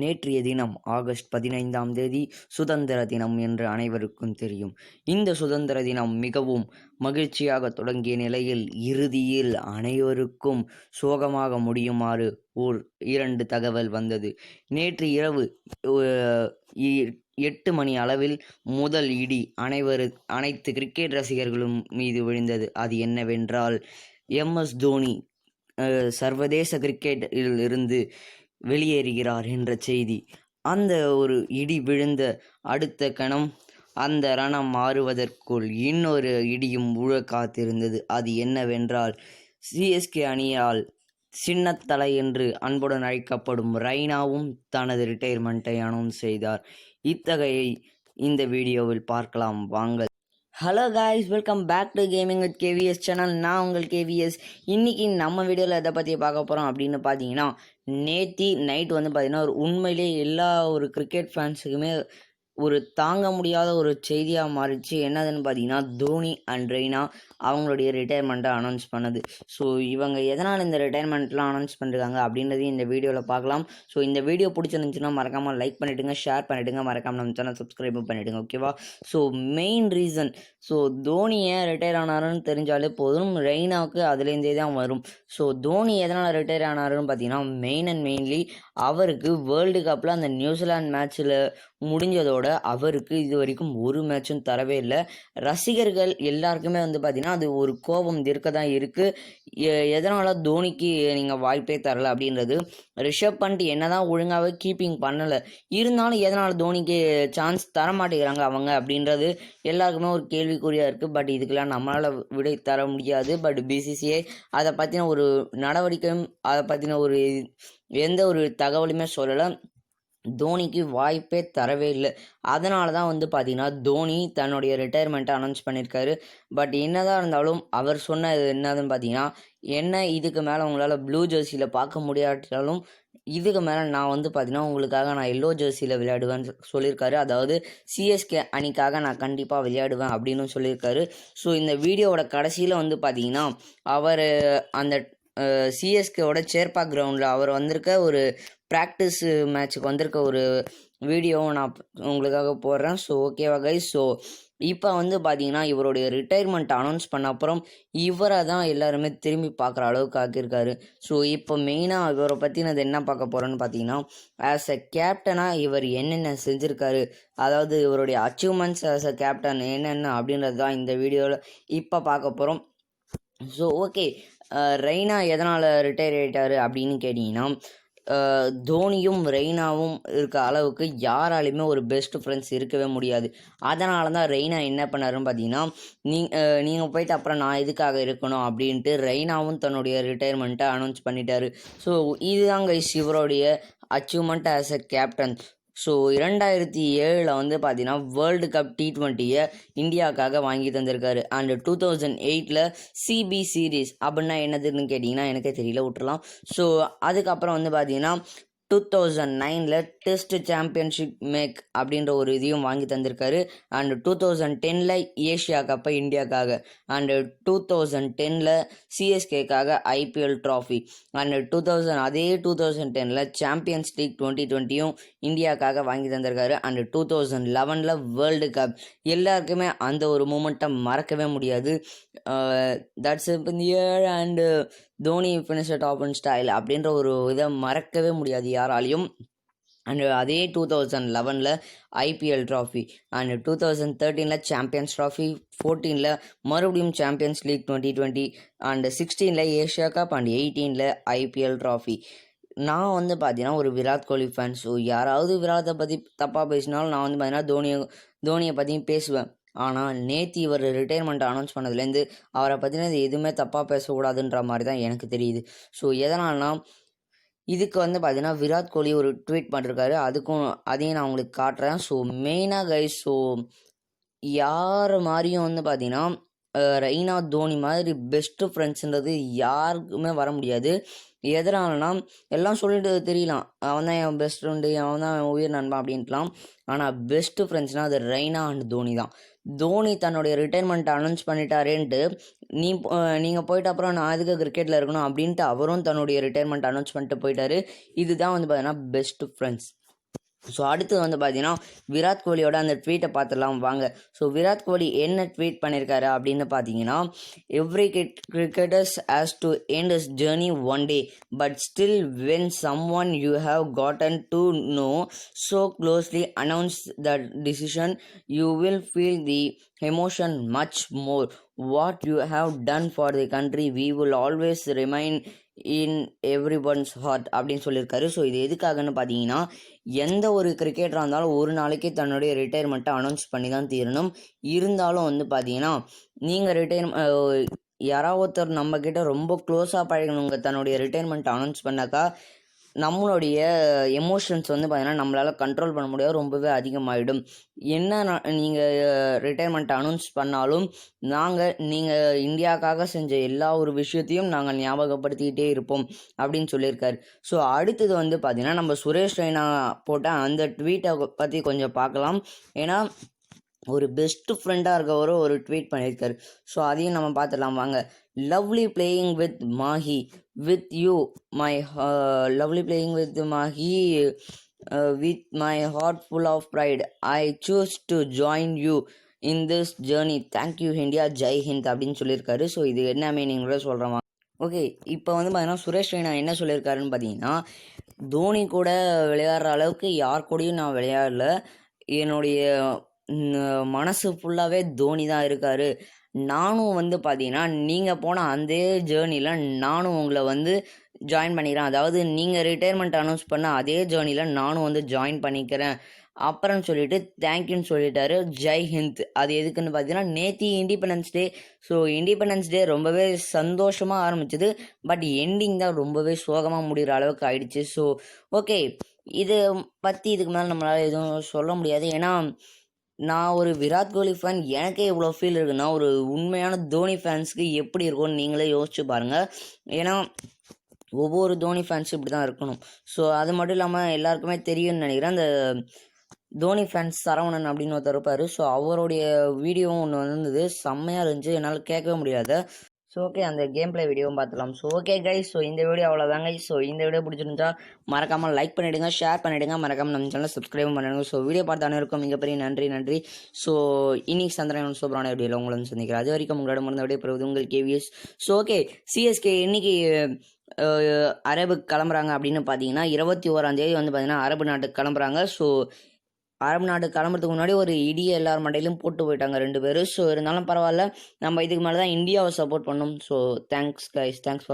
நேற்றைய தினம் ஆகஸ்ட் 15ஆம் தேதி சுதந்திர தினம் என்று அனைவருக்கும் தெரியும். இந்த சுதந்திர தினம் மிகவும் மகிழ்ச்சியாக தொடங்கிய நிலையில் இறுதியில் அனைவருக்கும் சோகமாக முடியுமாறு 2 தகவல் வந்தது. நேற்று இரவு 8 மணி அளவில் முதல் இடி அனைத்து கிரிக்கெட் ரசிகர்களும் மீது விழுந்தது. அது என்னவென்றால், MS தோனி சர்வதேச கிரிக்கெட்டில் இருந்து வெளியேறுகிறார் என்ற செய்தி. அந்த ஒரு இடி விழுந்த அடுத்த கணம் அந்த ரணம் மாறுவதற்குள் இன்னொரு இடியும் விழ காத்திருந்தது. அது என்னவென்றால், CSK அணியால் சின்னத்தலை என்று அன்புடன் அழைக்கப்படும் ரெய்னாவும் தனது ரிட்டையர்மெண்ட்டை அனௌன்ஸ் செய்தார். இத்தகைய இந்த வீடியோவில் பார்க்கலாம் வாங்க. Hello guys, welcome back to gaming with KVS channel. நான் உங்கள் KVS. இன்றைக்கி நம்ம வீடியோவில் எதை பற்றி பார்க்க போகிறோம் அப்படின்னு பார்த்தீங்கன்னா, நேற்று நைட் பார்த்தீங்கன்னா ஒரு உண்மையிலே எல்லா ஒரு கிரிக்கெட் ஃபேன்ஸுக்குமே ஒரு தாங்க முடியாத ஒரு செய்தியாக மாறிடுச்சு. என்னதுன்னு பார்த்தீங்கன்னா, தோனி அண்ட் ரெய்னா அவங்களுடைய ரிட்டையர்மெண்ட்டை அனௌன்ஸ் பண்ணது. ஸோ இவங்க எதனால் இந்த ரிட்டையர்மெண்ட்லாம் அனௌன்ஸ் பண்ணிருக்காங்க அப்படின்றதையும் இந்த வீடியோவில் பார்க்கலாம். ஸோ இந்த வீடியோ பிடிச்சிருந்துச்சுன்னா மறக்காமல் லைக் பண்ணிவிடுங்க, ஷேர் பண்ணிவிடுங்க, மறக்காமல் நம்ம சேனல் சப்ஸ்கிரைபும் பண்ணிவிடுங்க, ஓகேவா? So main reason, so Dhoni ஏன் ரிட்டையர் ஆனாருன்னு தெரிஞ்சாலே போதும், ரெய்னாவுக்கு அதுலேருந்தே தான் வரும். ஸோ தோனி எதனால் ரிட்டையர் ஆனாருன்னு பார்த்தீங்கன்னா, மெயின்லி அவருக்கு வேர்ல்டு கப்பில் அந்த நியூசிலாந்து மேட்ச்சில் முடிஞ்சதோட அவருக்கு இது வரைக்கும் ஒரு மேட்சும் தரவே இல்லை. ரசிகர்கள் எல்லாருக்குமே பார்த்தீங்கன்னா அது ஒரு கோபம் இருக்க தான் இருக்குது. எதனால் தோனிக்கு நீங்கள் வாய்ப்பே தரலை அப்படின்றது. ரிஷப் பண்ட் என்ன தான் ஒழுங்காகவே கீப்பிங் பண்ணலை, இருந்தாலும் எதனால் தோனிக்கு சான்ஸ் தர மாட்டேங்கிறாங்க அவங்க அப்படின்றது எல்லாருக்குமே ஒரு கேள்விக்குறியாக இருக்குது. பட் இதுக்கெல்லாம் நம்மளால் விடை தர முடியாது. பட் BCCI அதை பற்றின ஒரு நடவடிக்கையும் அதை பற்றின ஒரு எந்த ஒரு தகவலுமே சொல்லலை. தோனிக்கு வாய்ப்பே தரவே இல்லை. அதனால தான் பார்த்தீங்கன்னா தோனி தன்னுடைய ரிட்டையர்மெண்ட்டை அனௌன்ஸ் பண்ணியிருக்காரு. பட் என்னதான் இருந்தாலும் அவர் சொன்னது என்னதுன்னு பார்த்தீங்கன்னா, என்ன இதுக்கு மேலே உங்களால் ப்ளூ ஜெர்சியில் பார்க்க முடியாட்டாலும் இதுக்கு மேலே நான் பார்த்தீங்கன்னா உங்களுக்காக நான் எல்லோ ஜெர்சியில் விளையாடுவேன்னு சொல்லியிருக்காரு. அதாவது CSK அணிக்காக நான் கண்டிப்பாக விளையாடுவேன் அப்படின்னு சொல்லியிருக்காரு. ஸோ இந்த வீடியோவோட கடைசியில் பார்த்தீங்கன்னா அவர் அந்த CSKவோட சேர்ப்பாக் கிரவுண்டில் அவர் வந்திருக்க ஒரு ப்ராக்டிஸ் மேட்ச்சுக்கு வந்திருக்க ஒரு வீடியோவும் நான் உங்களுக்காக போடுறேன். ஸோ ஓகேவா கைஸ்? ஸோ இப்போ பார்த்தீங்கன்னா இவருடைய ரிட்டையர்மெண்ட் அனௌன்ஸ் பண்ண அப்புறம் இவரை தான் எல்லாருமே திரும்பி பார்க்குற அளவுக்கு ஆக்கியிருக்காரு. ஸோ இப்போ மெயினாக இவரை பற்றினது என்ன பார்க்க போகிறோன்னு பார்த்தீங்கன்னா, ஆஸ் அ கேப்டனாக இவர் என்னென்ன செஞ்சுருக்காரு, அதாவது இவருடைய அச்சீவ்மெண்ட்ஸ் ஆஸ் அ கேப்டன் என்னென்ன அப்படின்றது தான் இந்த வீடியோவில் இப்போ பார்க்க போகிறோம். ஸோ ஓகே, ரெய்னா எதனால் ரிட்டையர் ஆகிட்டார் அப்படின்னு கேட்டிங்கன்னா, தோனியும் ரெய்னாவும் இருக்க அளவுக்கு யாராலையுமே ஒரு பெஸ்ட் ஃப்ரெண்ட்ஸ் இருக்கவே முடியாது. அதனால தான் ரெய்னா என்ன பண்ணாருன்னு பார்த்தீங்கன்னா, நீங்கள் போயிட்டு அப்புறம் நான் எதுக்காக இருக்கணும் அப்படின்ட்டு ரெய்னாவும் தன்னுடைய ரிட்டையர்மெண்ட்டை அனௌன்ஸ் பண்ணிட்டாரு. ஸோ இதுதாங்க இவருடைய achievement as a captain. So 2007 பார்த்தீங்கன்னா வேர்ல்டு கப் T20 இந்தியாவுக்காக வாங்கி தந்திருக்காரு. அண்ட் 2008 CB சீரீஸ் அப்படின்னா என்னதுன்னு கேட்டிங்கன்னா எனக்கே தெரியல, விட்டுறலாம். ஸோ அதுக்கப்புறம் பார்த்தீங்கன்னா 2009 டெஸ்ட் சாம்பியன்ஷிப் மேக் அப்படின்ற ஒரு இதையும் வாங்கி தந்திருக்காரு. அண்ட் 2010 ஏஷியா கப்பை இந்தியாவுக்காக, அண்ட் 2010 CSKக்காக IPL trophy, and 2010 champions league 2020 இந்தியாவுக்காக வாங்கி தந்திருக்காரு. And 2011 world cup. எல்லாருக்குமே அந்த ஒரு மூமெண்ட்டை மறக்கவே முடியாது. That's year and Dhoni finish top and style அப்படின்ற ஒரு இதை மறக்கவே முடியாது யாராலையும். அண்ட் அதே 2011 IPL trophy, and 2013 champions trophy, 14 மறுபடியும் champions league 2020, and 16 Asia cup, and 18 IPL trophy. நான் பார்த்தீங்கன்னா ஒரு விராட் கோலி ஃபேன். ஸோ யாராவது விராட்டை பற்றி தப்பாக பேசினாலும் நான் பார்த்தீங்கன்னா தோனியை பற்றியும் பேசுவேன். ஆனால் நேற்று இவர் ரிட்டையர்மெண்ட் அனௌன்ஸ் பண்ணதுலேருந்து அவரை பற்றினது எதுவுமே தப்பாக பேசக்கூடாதுன்ற மாதிரி தான் எனக்கு தெரியுது. ஸோ எதனால்னா, இதுக்கு பார்த்தீங்கன்னா விராட் கோலி ஒரு ட்வீட் பண்ணிருக்காரு. அதையும் நான் உங்களுக்கு காட்டுறேன். ஸோ மெயினாக கைஸ், ஸோ யார் மாதிரியும் பார்த்தீங்கன்னா ரெய்னா தோனி மாதிரி பெஸ்ட்டு ஃப்ரெண்ட்ஸுன்றது யாருக்குமே வர முடியாது. எதனாலனா, எல்லாம் சொல்லிட்டு தெரியலாம், அவன் தான் என் பெஸ்ட் ஃப்ரெண்டு, அவன் தான் என் உயிர் நண்பன் அப்படின்ட்டுலாம். ஆனால் பெஸ்ட்டு ஃப்ரெண்ட்ஸ்னால் அது ரெய்னா அண்ட் தோனி தான். தோனி தன்னுடைய ரிட்டையர்மெண்ட் அனௌன்ஸ் பண்ணிட்டாரேன்ட்டு நீங்கள் போயிட்டு அப்புறம் நான் எதுக்கு கிரிக்கெட்டில் இருக்கணும் அப்படின்ட்டு அவரும் தன்னுடைய ரிட்டையர்மெண்ட் அனௌன்ஸ் பண்ணிட்டு போயிட்டாரு. இதுதான் பார்த்தீங்கன்னா பெஸ்ட்டு ஃப்ரெண்ட்ஸ். ஸோ அடுத்து வந்து பார்த்தீங்கன்னா விராட் கோலியோட அந்த ட்வீட்டை பார்த்துடலாம் வாங்க. ஸோ விராட் கோலி என்ன ட்வீட் பண்ணியிருக்காரு அப்படின்னு பார்த்தீங்கன்னா, every cricketers has to end is journey one day but still when some one you have gotten to know so closely announce the decision you will feel the emotion much more what you have done for the country we will always remain in every one's heart அப்படின்னு சொல்லியிருக்காரு. So இது எதுக்காகன்னு பார்த்தீங்கன்னா, எந்த ஒரு கிரிக்கெட்டராக இருந்தாலும் ஒரு நாளைக்கு தன்னுடைய ரிட்டையர்மெண்ட்டை அனௌன்ஸ் பண்ணி தான் தீரணும். இருந்தாலும் வந்து பார்த்தீங்கன்னா, நீங்கள் யாராவது ஒருத்தர் நம்மக்கிட்ட ரொம்ப க்ளோஸாக பழகினவங்க தன்னுடைய ரிட்டையர்மெண்ட்டை அனௌன்ஸ் பண்ணாக்கா நம்மளுடைய எமோஷன்ஸ் வந்து பார்த்தீங்கன்னா நம்மளால் கண்ட்ரோல் பண்ண முடியாது, ரொம்பவே அதிகமாகிடும். என்ன நீங்கள் ரிட்டையர்மெண்ட் அனௌன்ஸ் பண்ணாலும் நீங்கள் இந்தியாவுக்காக செஞ்ச எல்லா ஒரு விஷயத்தையும் நாங்கள் ஞாபகப்படுத்திக்கிட்டே இருப்போம் அப்படின்னு சொல்லியிருக்காரு. ஸோ அடுத்தது வந்து பார்த்தீங்கன்னா நம்ம சுரேஷ் ரெய்னா போட்ட அந்த ட்வீட்டை பற்றி கொஞ்சம் பார்க்கலாம். ஏன்னா ஒரு பெஸ்ட் ஃப்ரெண்டாக இருக்கவரோ ஒரு ட்வீட் பண்ணியிருக்காரு. ஸோ அதையும் நம்ம பார்த்துடலாம் வாங்க. Lovely playing with Mahi with you my lovely playing with Mahi with my heart full of pride I choose to join you in this journey thank you India Jai Hind அப்படின்னு சொல்லியிருக்காரு. ஸோ இது என்ன மீனிங்கோட சொல்கிறேன். ஓகே, இப்போ வந்து பார்த்தீங்கன்னா சுரேஷ் ரெய்னா என்ன சொல்லியிருக்காருன்னு பார்த்தீங்கன்னா, தோனி கூட விளையாடுற அளவுக்கு யார் கூடயும் நான் விளையாடல, என்னுடைய மனசு ஃபுல்லாகவே தோனி தான் இருக்கார். நானும் வந்து பார்த்தீங்கன்னா நீங்கள் போன அந்த ஜேர்னியில் நானும் உங்களை வந்து ஜாயின் பண்ணிக்கிறேன். அதாவது நீங்கள் ரிட்டையர்மெண்ட் அனௌன்ஸ் பண்ண அதே ஜேர்னியில் நானும் வந்து ஜாயின் பண்ணிக்கிறேன் அப்புறம் சொல்லிட்டு தேங்க்யூன்னு சொல்லிட்டாரு. ஜெய் ஹிந்த். அது எதுக்குன்னு பார்த்தீங்கன்னா நேற்று independence day. So independence day ரொம்பவே சந்தோஷமாக ஆரம்பிச்சது, பட் எண்டிங் தான் ரொம்பவே சோகமாக முடிகிற அளவுக்கு ஆயிடுச்சு. ஸோ ஓகே, இதை பற்றி இதுக்கு மேலே நம்மளால் எதுவும் சொல்ல முடியாது. ஏன்னா நான் ஒரு விராட் கோலி ஃபேன், எனக்கே இவ்வளோ ஃபீல் இருக்குன்னா ஒரு உண்மையான தோனி ஃபேன்ஸுக்கு எப்படி இருக்கும்னு நீங்களே யோசிச்சு பாருங்கள். ஏன்னா ஒவ்வொரு தோனி ஃபேன்ஸும் இப்படி தான் இருக்கணும். ஸோ அது மட்டும் இல்லாமல் எல்லாருக்குமே தெரியும்னு நினைக்கிறேன், அந்த தோனி ஃபேன்ஸ் சரவணன் அப்படின்னு ஒருத்தர் இருப்பார். ஸோ அவருடைய வீடியோவும் ஒன்று வந்தது, செம்மையாக இருந்துச்சு, என்னால் கேட்கவே முடியாது. ஸோ ஓகே, அந்த கேம் பிளே வீடியோவும் பார்த்துலாம். ஸோ ஓகே கைஸ், ஸோ இந்த வீடியோ அவ்வளோதாங்க. ஸோ இந்த வீடியோ பிடிச்சிருந்தா மறக்காமல் லைக் பண்ணிவிடுங்க, ஷேர் பண்ணிவிடுங்க, மறக்காமல் நம்ம சேனலை சப்ஸ்கிரைப் பண்ணிடுங்க. ஸோ வீடியோ பார்த்த அனைவருக்கும் மிகப்பெரிய நன்றி. ஸோ இன்னைக்கு சந்திரன் சூப்பரான வீடியோவில் உங்களை வந்து சந்திக்கிறேன். அது வரைக்கும் உங்களோட மருந்து விடைய பெறுவது உங்கள் கேவிஎஸ். ஸோ ஓகே, சிஎஸ்கே இன்னைக்கு அரபுக்கு கிளம்புறாங்க அப்படின்னு பார்த்தீங்கன்னா 21ஆம் தேதி வந்து பார்த்தீங்கன்னா அரபு நாட்டுக்கு கிளம்புறாங்க. ஸோ அரபு நாடு கிளம்புறதுக்கு முன்னாடி ஒரு இடியை எல்லார் மண்டையிலும் போட்டு போயிட்டாங்க 2 பேரும். ஸோ இருந்தாலும் பரவாயில்ல, நம்ம இதுக்கு மேலே தான் இந்தியாவை சப்போர்ட் பண்ணோம். So thanks guys, thanks for